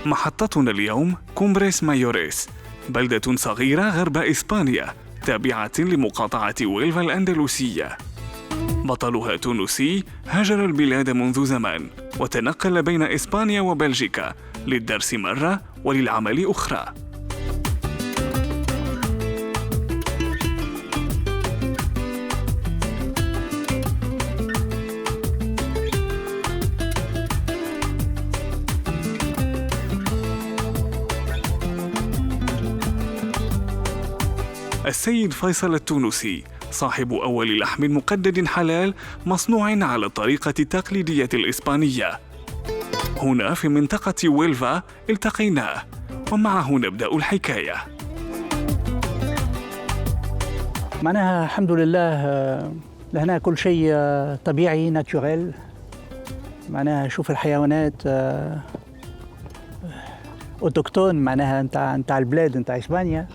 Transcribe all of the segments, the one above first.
محطتنا اليوم كومبريس مايوريس، بلدة صغيرة غرب إسبانيا تابعة لمقاطعة ويلفا الأندلسية. بطلها تونسي هاجر البلاد منذ زمان وتنقل بين إسبانيا وبلجيكا للدرس مرة وللعمل أخرى. السيد فيصل التونسي صاحب أول لحم مقدد حلال مصنوع على الطريقة التقليدية الإسبانية. هنا في منطقة ويلفا التقيناه ومعه نبدأ الحكاية. معناها الحمد لله لهنا كل شيء طبيعي ناتوريل. معناها شوف الحيوانات اوتوكتون معناها نتاع البلاد نتاع اسبانيا.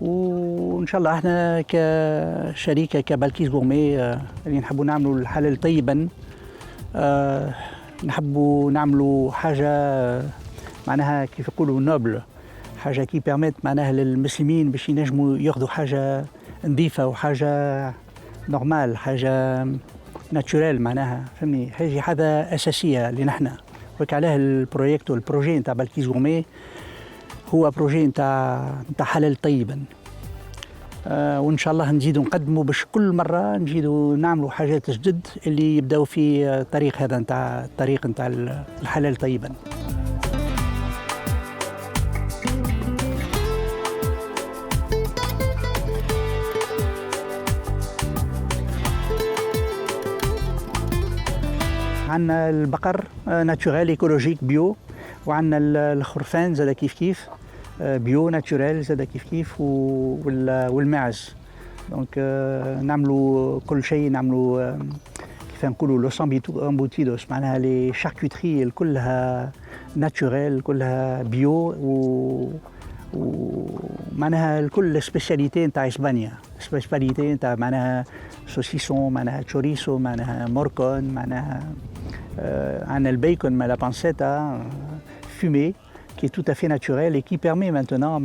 وان شاء الله احنا كشركه كبالكيس غورمي اللي نحبوا نعملوا الحلال طيبا، نحبوا نعملوا حاجه معناها كيف يقولوا نوبل، حاجه كي بيرميت معناها للمسلمين باش ينجموا ياخذوا حاجه نظيفه وحاجه نورمال، حاجه ناتوريل معناها فهمني، حاجه اساسيه لنحنا. وك عليه البروجي نتاع بالكيس غورمي هو بروجي نتاع حلال طيبا. وان شاء الله نزيدوا نقدموا باش كل مره نزيدوا نعملوا حاجات جدد اللي يبداو في الطريق هذا نتاع الحلال طيبا. عندنا البقر ناتوريل ايكولوجيك بيو، وعندنا الخرفان زاد كيف بيو ناتوريل زاد كيف والماعز. دونك نعملوا كل شيء، نعملوا كيف نقولوا لو امبوتيدوس معناها لي شاركوتري كلها ناتوريل كلها بيو، ومعناها الكل سبيسياليتي نتاع اسبانيا، سبيسياليتي نتاع معناها سوسيسون، معناها تشوريسو، معناها موركون، معناها عندنا البيكون مع لا بانسيتا fumé qui est tout à fait naturel et qui permet maintenant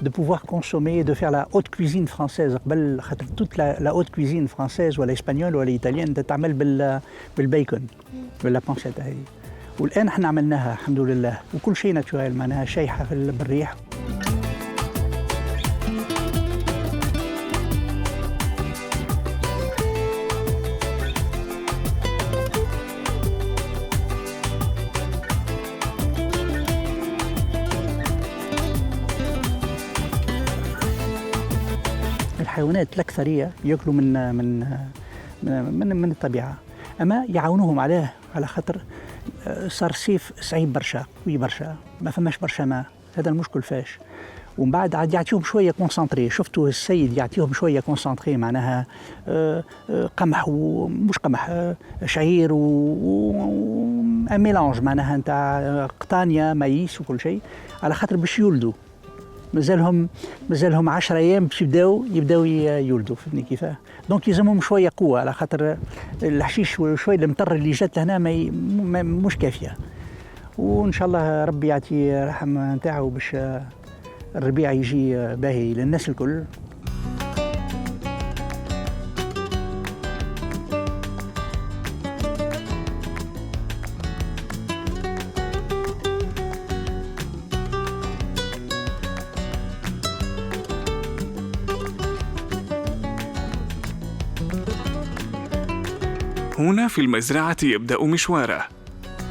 de pouvoir consommer, de faire la haute cuisine française. Toute la haute cuisine française ou l'espagnole ou l'italienne تتعمل بالبيكون ولا بانسيتا هي. والآن احنا عملناها الحمد لله وكل شيء ناتوريل معناها شايحة بالريح. الحيوانات الأكثرية يأكلوا من الطبيعة، أما يعاونوهم على خاطر صار الصيف صعيب برشا، قوي برشا، ما فماش برشا ماء، هذا المشكل فاش. ومن بعد عاد يعطيهم شوية كونسنتري، شفتوا السيد يعطيهم شوية كونسنتري معناها قمح ومش قمح، شعير وميلانج معناها نتاع قطانية مايس وكل شيء، على خاطر باش يولدوا. مازالهم 10 ايام باش يبداو يولدوا، فهمني كيفاه. دونك يلزمهم شويه قوه، على خاطر الحشيش شويه المطر اللي جات لهنا مش كافيه. وان شاء الله ربي يعطي رحم نتاعو باش الربيع يجي باهي للناس الكل. هنا في المزرعة يبدأ مشواره.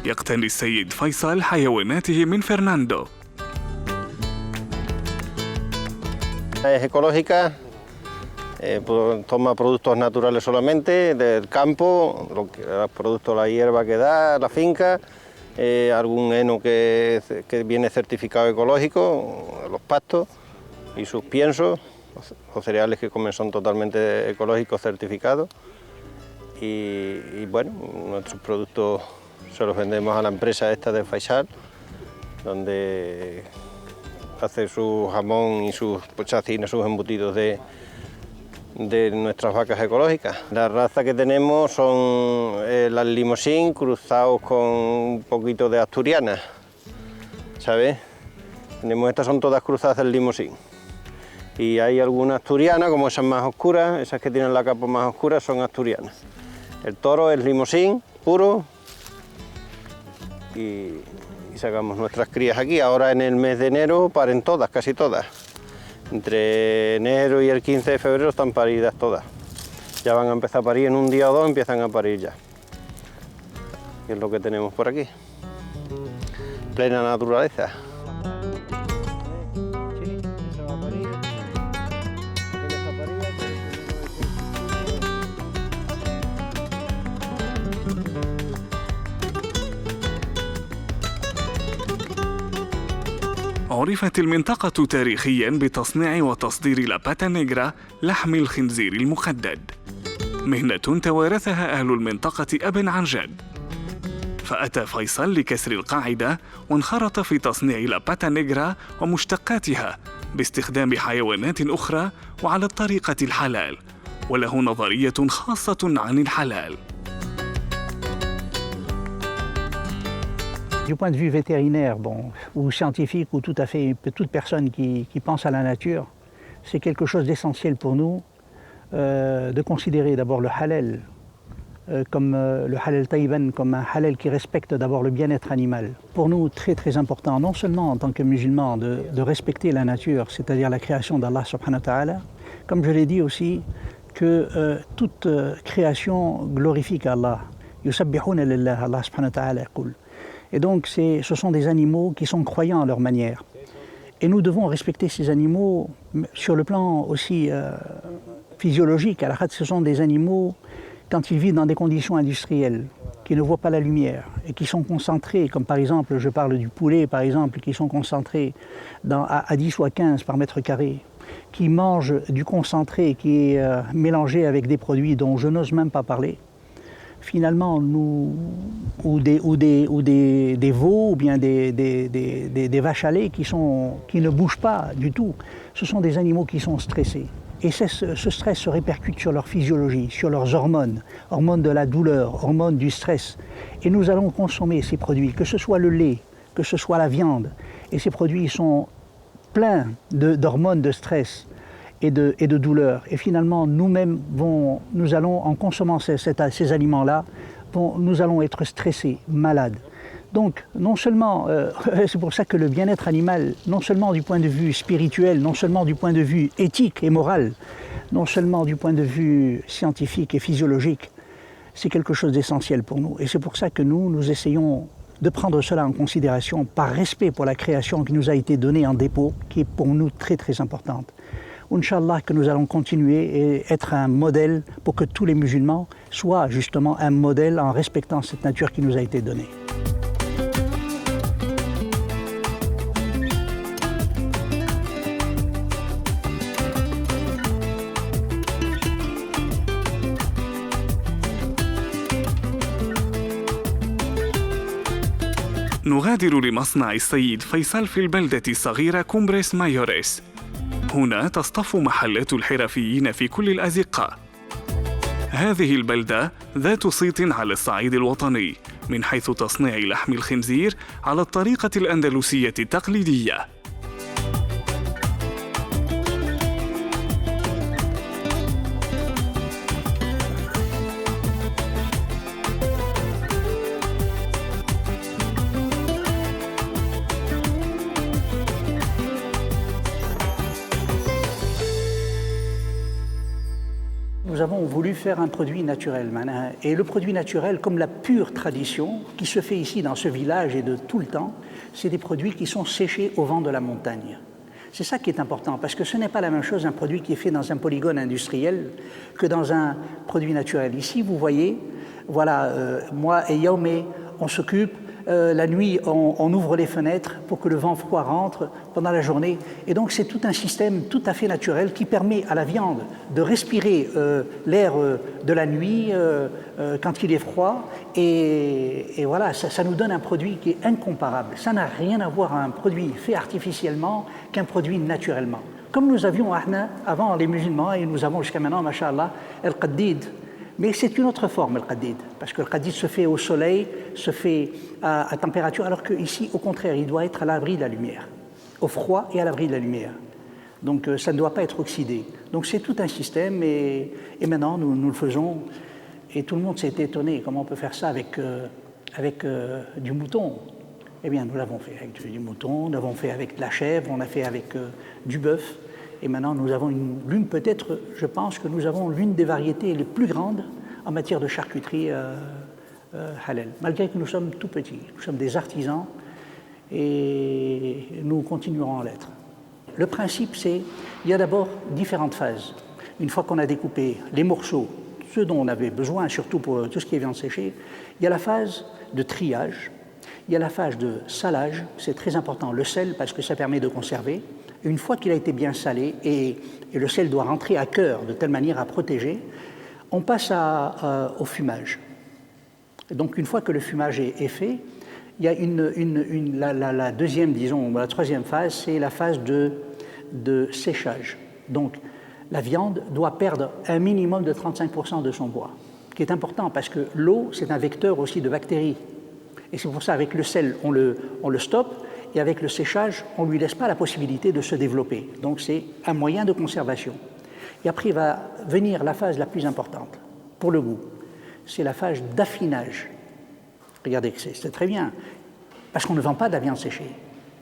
يقتني السيد فيصل حيواناته من فرناندو. Es ecológica, toma productos naturales solamente del campo, los productos, la hierba que da, la finca, algún heno que viene certificado ecológico, los pastos y sus piensos, los cereales que comen son totalmente ecológicos certificados. Y bueno, nuestros productos se los vendemos a la empresa esta de Faisal, donde hace su jamón y sus chacinas, sus embutidos de nuestras vacas ecológicas. La raza que tenemos son las Limousin cruzados con un poquito de asturianas. ¿sabes? Tenemos, estas son todas cruzadas del Limousin. Y hay algunas asturianas, como esas más oscuras, esas que tienen la capa más oscura son asturianas. El toro es Limousin puro y sacamos nuestras crías aquí. Ahora en el mes de enero paren todas, casi todas. Entre enero y el 15 de febrero están paridas todas. Ya van a empezar a parir, en un día o dos empiezan a parir ya. Y es lo que tenemos por aquí. Plena naturaleza. عرفت المنطقة تاريخياً بتصنيع وتصدير لا باتا نيغرا لحم الخنزير المخدد، مهنة توارثها أهل المنطقة أباً عن جد. فأتى فيصل لكسر القاعدة وانخرط في تصنيع لا باتا نيغرا ومشتقاتها باستخدام حيوانات أخرى وعلى الطريقة الحلال، وله نظرية خاصة عن الحلال. Du point de vue vétérinaire, ou scientifique, ou tout à fait toute personne qui pense à la nature, c'est quelque chose d'essentiel pour nous de considérer d'abord le halal comme le halal taïban, comme un halal qui respecte d'abord le bien-être animal. Pour nous, très très important, non seulement en tant que musulmans, de respecter la nature, c'est-à-dire la création d'Allah subhanahu wa ta'ala, comme je l'ai dit aussi, que toute création glorifie Allah. Yusabbihuna lillah, Allah subhanahu wa ta'ala yaqul. Et donc, ce sont des animaux qui sont croyants à leur manière. Et nous devons respecter ces animaux sur le plan aussi physiologique. Ce sont des animaux, quand ils vivent dans des conditions industrielles, qui ne voient pas la lumière et qui sont concentrés, comme par exemple, je parle du poulet par exemple, qui sont concentrés à 10 ou à 15 par mètre carré, qui mangent du concentré qui est mélangé avec des produits dont je n'ose même pas parler. Finalement, ou des veaux ou bien des vaches à lait qui ne bougent pas du tout, ce sont des animaux qui sont stressés. Et ce stress se répercute sur leur physiologie, sur leurs hormones, hormones de la douleur, hormones du stress. Et nous allons consommer ces produits, que ce soit le lait, que ce soit la viande. Et ces produits sont pleins d'hormones de stress et de douleur. Et finalement, nous-mêmes, nous allons, en consommant ces aliments-là, nous allons être stressés, malades. Donc, non seulement, c'est pour ça que le bien-être animal, non seulement du point de vue spirituel, non seulement du point de vue éthique et moral, non seulement du point de vue scientifique et physiologique, c'est quelque chose d'essentiel pour nous. Et c'est pour ça que nous essayons de prendre cela en considération par respect pour la création qui nous a été donnée en dépôt, qui est pour nous très très importante. Inch'Allah que nous allons continuer et être un modèle pour que tous les musulmans soient justement un modèle en respectant cette nature qui nous a été donnée. نغادر لمصنع السيد فيصل في البلدة الصغيرة كومبريس مايوريس. هنا تصطف محلات الحرفيين في كل الأزقة. هذه البلدة ذات صيت على الصعيد الوطني من حيث تصنيع لحم الخنزير على الطريقة الأندلسية التقليدية. Nous avons voulu faire un produit naturel. Et le produit naturel, comme la pure tradition, qui se fait ici dans ce village et de tout le temps, c'est des produits qui sont séchés au vent de la montagne. C'est ça qui est important, parce que ce n'est pas la même chose un produit qui est fait dans un polygone industriel que dans un produit naturel. Ici, vous voyez, voilà, moi et Yaoumé, on s'occupe. La nuit, on ouvre les fenêtres pour que le vent froid rentre pendant la journée. Et donc, c'est tout un système tout à fait naturel qui permet à la viande de respirer l'air de la nuit quand il est froid. Et voilà, ça nous donne un produit qui est incomparable. Ça n'a rien à voir avec un produit fait artificiellement qu'un produit naturellement. Comme nous avions avant les musulmans, et nous avons jusqu'à maintenant, masha'Allah, el-Qaddid, Mais c'est une autre forme, le qadid, parce que le qadid se fait au soleil, se fait à température, alors qu'ici, au contraire, il doit être à l'abri de la lumière, au froid et à l'abri de la lumière. Donc ça ne doit pas être oxydé. Donc c'est tout un système, et maintenant, nous le faisons, et tout le monde s'est étonné, comment on peut faire ça avec du mouton. Eh bien, nous l'avons fait avec du mouton, nous l'avons fait avec de la chèvre, on l'a fait avec du bœuf. Et maintenant, nous avons peut-être, je pense que nous avons l'une des variétés les plus grandes en matière de charcuterie halal. Malgré que nous sommes tout petits, nous sommes des artisans et nous continuerons à l'être. Le principe, c'est il y a d'abord différentes phases. Une fois qu'on a découpé les morceaux, ceux dont on avait besoin, surtout pour tout ce qui est viande séchée, il y a la phase de triage, il y a la phase de salage, c'est très important, le sel parce que ça permet de conserver. Une fois qu'il a été bien salé et le sel doit rentrer à cœur de telle manière à protéger, on passe au fumage. Et donc une fois que le fumage est fait, il y a la deuxième, disons, la troisième phase, c'est la phase de séchage. Donc la viande doit perdre un minimum de 35% de son bois, qui est important parce que l'eau, c'est un vecteur aussi de bactéries. Et c'est pour ça, avec le sel, on le stoppe, et avec le séchage, on ne lui laisse pas la possibilité de se développer. Donc c'est un moyen de conservation. Et après va venir la phase la plus importante, pour le goût. C'est la phase d'affinage. Regardez, c'est très bien, parce qu'on ne vend pas de la viande séchée.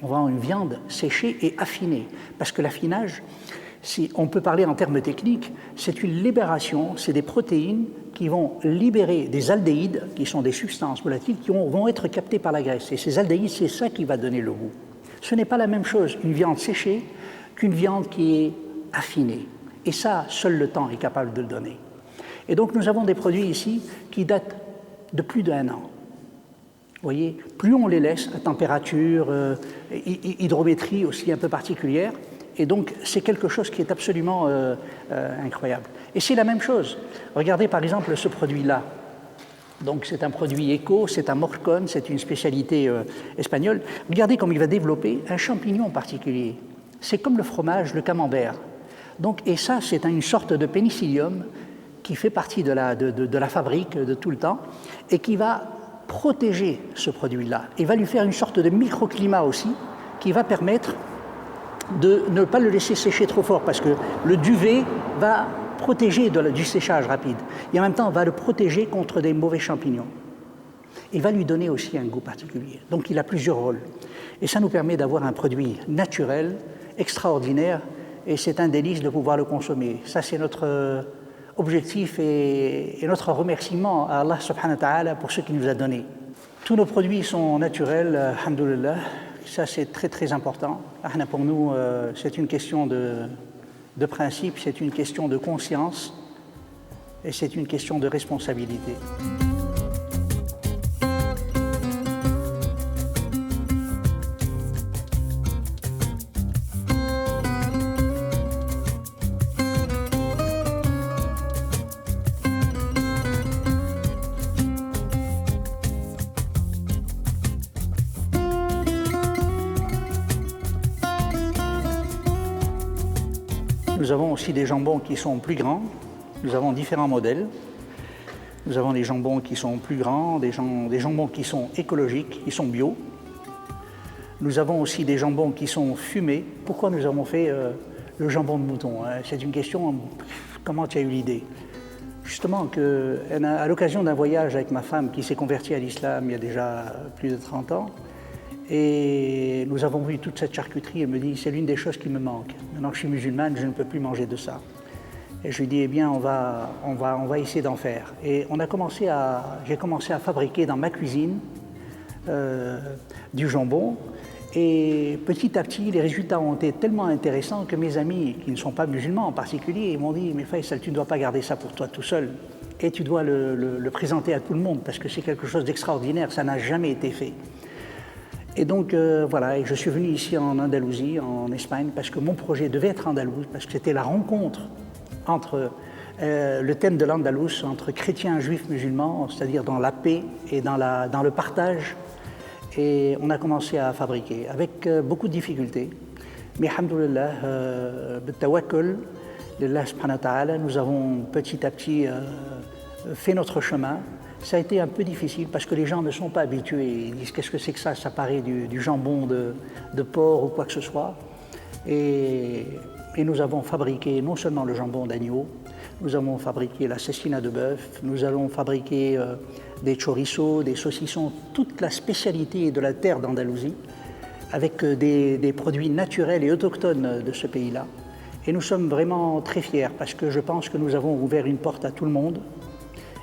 On vend une viande séchée et affinée. Parce que l'affinage, si on peut parler en termes techniques, c'est une libération, c'est des protéines qui vont libérer des aldéhydes, qui sont des substances volatiles, qui vont être captées par la graisse. Et ces aldéhydes, c'est ça qui va donner le goût. Ce n'est pas la même chose, une viande séchée, qu'une viande qui est affinée. Et ça, seul le temps est capable de le donner. Et donc, nous avons des produits ici qui datent de plus d'1 an. Vous voyez, plus on les laisse à température, hydrométrie aussi un peu particulière, et donc c'est quelque chose qui est absolument incroyable. Et c'est la même chose. Regardez par exemple ce produit-là. Donc c'est un produit éco, c'est un morcon, c'est une spécialité espagnole. Regardez comme il va développer un champignon particulier. C'est comme le fromage, le camembert. Donc, et ça, c'est une sorte de pénicillium qui fait partie de la fabrique de tout le temps et qui va protéger ce produit-là et va lui faire une sorte de microclimat aussi qui va permettre de ne pas le laisser sécher trop fort parce que le duvet va protéger du séchage rapide et en même temps va le protéger contre des mauvais champignons. Il va lui donner aussi un goût particulier. Donc il a plusieurs rôles. Et ça nous permet d'avoir un produit naturel, extraordinaire, et c'est un délice de pouvoir le consommer. Ça, c'est notre objectif et notre remerciement à Allah subhanahu wa ta'ala pour ce qu'il nous a donné. Tous nos produits sont naturels, alhamdoulilah. Ça, c'est très, très important. Pour nous, c'est une question de principe, c'est une question de conscience et c'est une question de responsabilité. Nous avons aussi des jambons qui sont plus grands. Nous avons différents modèles. Nous avons des jambons qui sont plus grands, des jambons qui sont écologiques, qui sont bio. Nous avons aussi des jambons qui sont fumés. Pourquoi nous avons fait le jambon de mouton? C'est une question, comment tu as eu l'idée? Justement, à l'occasion d'un voyage avec ma femme qui s'est convertie à l'islam il y a déjà plus de 30 ans, et nous avons vu toute cette charcuterie, elle me dit, c'est l'une des choses qui me manque. Maintenant que je suis musulmane, je ne peux plus manger de ça. Et je lui dis, eh bien, on va essayer d'en faire. Et j'ai commencé à fabriquer dans ma cuisine du jambon. Et petit à petit, les résultats ont été tellement intéressants que mes amis, qui ne sont pas musulmans en particulier, ils m'ont dit, mais Faisal, tu ne dois pas garder ça pour toi tout seul. Et tu dois le présenter à tout le monde parce que c'est quelque chose d'extraordinaire, ça n'a jamais été fait. Et donc, voilà, et je suis venu ici en Andalousie, en Espagne, parce que mon projet devait être andalous, parce que c'était la rencontre entre le thème de l'Andalous, entre chrétiens, juifs, musulmans, c'est-à-dire dans la paix et dans le partage. Et on a commencé à fabriquer, avec beaucoup de difficultés. Mais, alhamdoulilah, b'tawakkul, lillah subhanahu wa ta'ala, nous avons petit à petit fait notre chemin. Ça a été un peu difficile parce que les gens ne sont pas habitués. Ils disent qu'est-ce que c'est que ça? Ça paraît du jambon de porc ou quoi que ce soit. Et nous avons fabriqué non seulement le jambon d'agneau, nous avons fabriqué la cecina de bœuf, nous allons fabriquer des chorizos, des saucissons, toute la spécialité de la terre d'Andalousie, avec des produits naturels et autochtones de ce pays-là. Et nous sommes vraiment très fiers parce que je pense que nous avons ouvert une porte à tout le monde.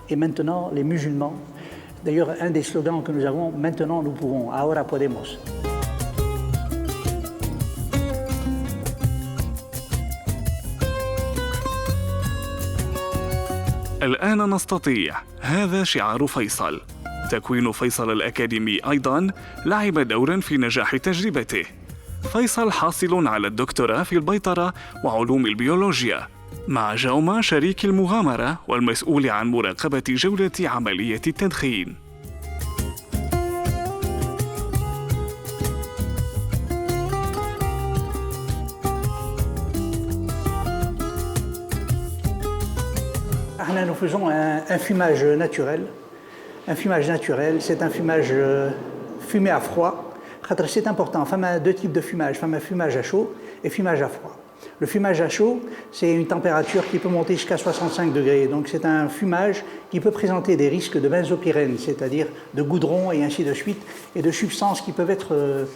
Et maintenant, les musulmans, d'ailleurs, un des slogans que nous avons, maintenant nous pouvons, ahora podemos. الآن نستطيع، هذا شعار فيصل. تكوين فيصل الأكاديمي أيضاً لعب دوراً في نجاح تجربته. فيصل حاصل على الدكتوراه في البيطرة وعلوم البيولوجيا، مع جوما شريك المغامرة والمسؤول عن مراقبة جودة عملية التدخين. Nous faisons un fumage naturel. Un fumage naturel, c'est un fumage fumé à froid. C'est important. Il y a deux types de fumage. Il y a un fumage à chaud et fumage à froid. Le fumage à chaud, c'est une température qui peut monter jusqu'à 65 degrés. Donc c'est un fumage qui peut présenter des risques de benzopyrène, c'est-à-dire de goudron et ainsi de suite, et de substances qui peuvent être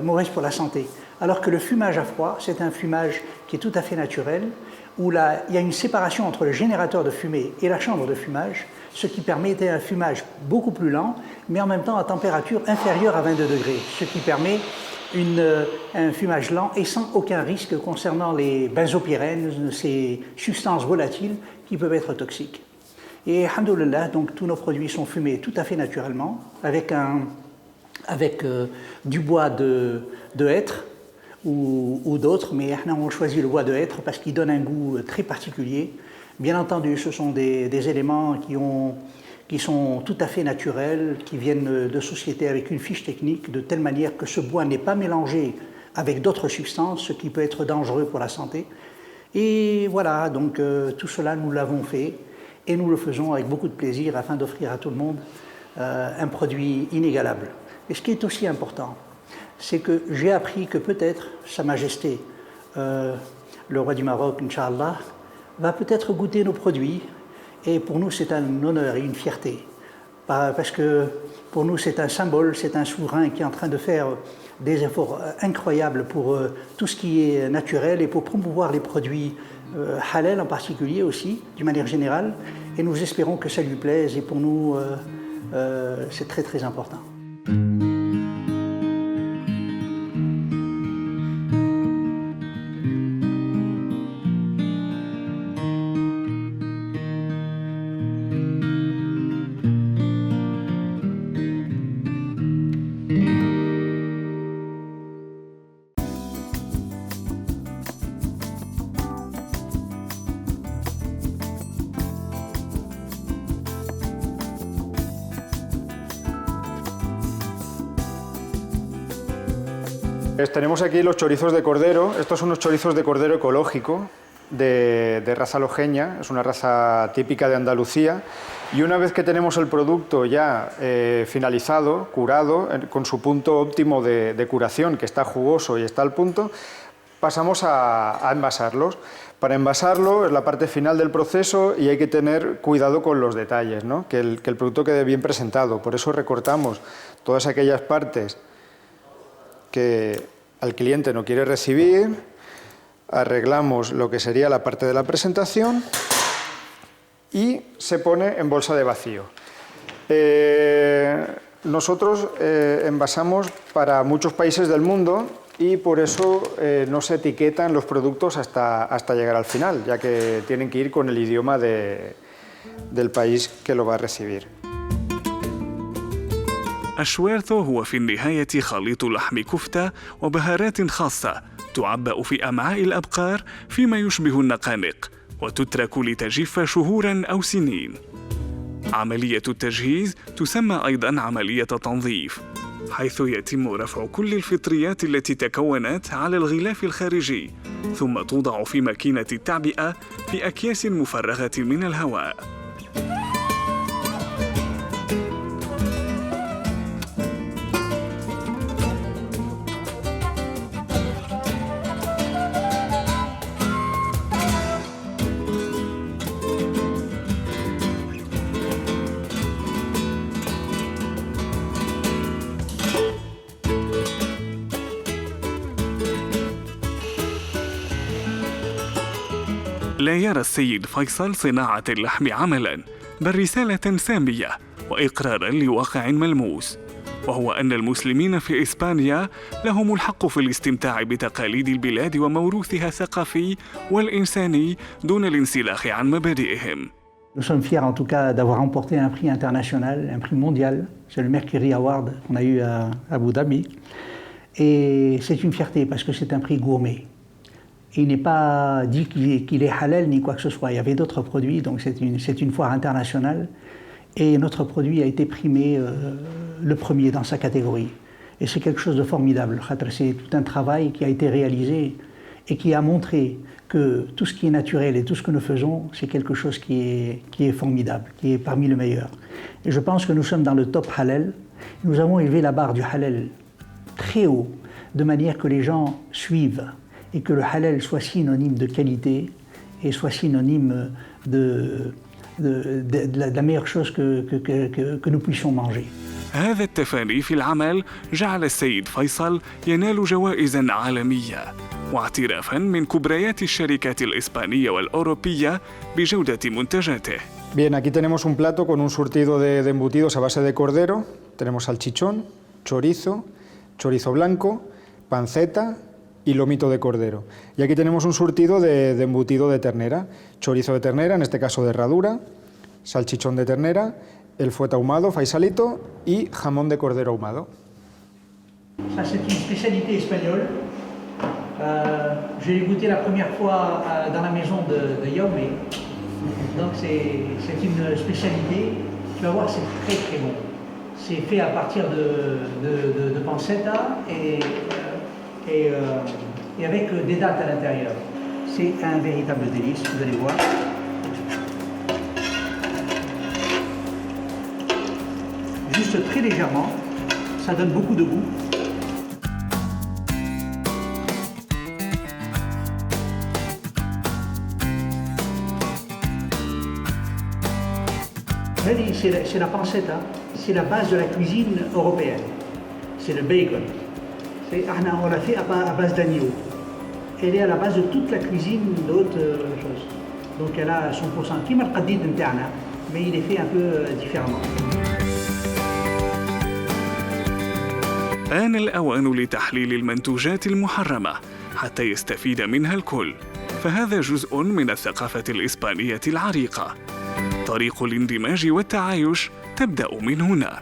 mauvaises pour la santé. Alors que le fumage à froid, c'est un fumage qui est tout à fait naturel, où là, il y a une séparation entre le générateur de fumée et la chambre de fumage, ce qui permettait un fumage beaucoup plus lent, mais en même temps à température inférieure à 22 degrés, ce qui permet un fumage lent et sans aucun risque concernant les benzopyrènes, ces substances volatiles qui peuvent être toxiques. Et alhamdoulilah, donc tous nos produits sont fumés tout à fait naturellement, avec du bois de hêtre, ou d'autres, mais on choisit le bois de hêtre parce qu'il donne un goût très particulier. Bien entendu, ce sont des éléments qui sont tout à fait naturels, qui viennent de sociétés avec une fiche technique, de telle manière que ce bois n'est pas mélangé avec d'autres substances, ce qui peut être dangereux pour la santé. Et voilà, donc tout cela, nous l'avons fait et nous le faisons avec beaucoup de plaisir afin d'offrir à tout le monde un produit inégalable. Et ce qui est aussi important, c'est que j'ai appris que peut-être Sa Majesté, le roi du Maroc, Inch'Allah, va peut-être goûter nos produits. Et pour nous, c'est un honneur et une fierté. Parce que pour nous, c'est un symbole, c'est un souverain qui est en train de faire des efforts incroyables pour tout ce qui est naturel et pour promouvoir les produits halal en particulier aussi, d'une manière générale. Et nous espérons que ça lui plaise. Et pour nous, c'est très très important. Tenemos aquí los chorizos de cordero. Estos son unos chorizos de cordero ecológico de raza lojeña, es una raza típica de Andalucía. Y una vez que tenemos el producto ya finalizado, curado, con su punto óptimo de curación, que está jugoso y está al punto, pasamos a envasarlos. Para envasarlo es la parte final del proceso y hay que tener cuidado con los detalles, ¿no? que el producto quede bien presentado. Por eso recortamos todas aquellas partes que al cliente no quiere recibir, arreglamos lo que sería la parte de la presentación y se pone en bolsa de vacío. Nosotros envasamos para muchos países del mundo y por eso no se etiquetan los productos hasta llegar al final, ya que tienen que ir con el idioma del país que lo va a recibir. الشويرثو هو في النهاية خليط لحم كفتة وبهارات خاصة تعبأ في أمعاء الأبقار فيما يشبه النقانق وتترك لتجف شهوراً أو سنين. عملية التجهيز تسمى أيضاً عملية تنظيف، حيث يتم رفع كل الفطريات التي تكونت على الغلاف الخارجي ثم توضع في ماكينة التعبئة في أكياس مفرغة من الهواء. لا يرى السيد فيصل صناعة اللحم عملاً، بل رسالة سامية وإقراراً لواقع ملموس، وهو أن المسلمين في إسبانيا لهم الحق في الاستمتاع بتقاليد البلاد وموروثها الثقافي والإنساني دون الانسلاخ عن مبادئهم. Nous sommes fiers en tout cas d'avoir remporté un prix international, un prix mondial. C'est le Mercury Award qu'on a eu à Abu Dhabi. Et c'est une fierté parce que c'est un prix gourmet. Il n'est pas dit qu'il est halal ni quoi que ce soit. Il y avait d'autres produits, donc c'est une foire internationale. Et notre produit a été primé le premier dans sa catégorie. Et c'est quelque chose de formidable. C'est tout un travail qui a été réalisé et qui a montré que tout ce qui est naturel et tout ce que nous faisons, c'est quelque chose qui est formidable, qui est parmi les meilleurs. Et je pense que nous sommes dans le top halal. Nous avons élevé la barre du halal très haut, de manière que les gens suivent et que le halal soit synonyme de qualité et soit synonyme de la meilleure chose que nous puissions manger. هذا التفاني في العمل جعل السيد فيصل ينال جوائزاً عالمية واعترافاً من كبريات الشركات الإسبانية والأوروبية بجودة منتجاته. Bien, aquí tenemos un plato con un surtido de embutidos a base de cordero. Tenemos salchichón, chorizo, chorizo blanco, panceta y lomito de cordero. Y aquí tenemos un surtido de embutido de ternera, chorizo de ternera, en este caso de herradura, salchichón de ternera, el fuet ahumado, faisalito, y jamón de cordero ahumado. Ça, c'est une spécialité espagnole. Je l'ai goûté la première fois dans la maison de Jaume. Donc c'est une spécialité. Tu vas voir, c'est très très bon. C'est fait à partir de pancetta et avec des dattes à l'intérieur. C'est un véritable délice, vous allez voir. Juste très légèrement, ça donne beaucoup de goût. C'est la pancetta, c'est la base de la cuisine européenne. C'est le bacon. On l'a fait à base d'agneau. Elle est à la base de toute la cuisine d'autres choses. Donc elle a son pourcentage, mais il est fait un peu différemment. آن الأوان لتحليل المنتوجات المحرمة حتى يستفيد منها الكل، فهذا جزء من الثقافة الإسبانية العريقة. طريق الاندماج والتعايش تبدأ من هنا.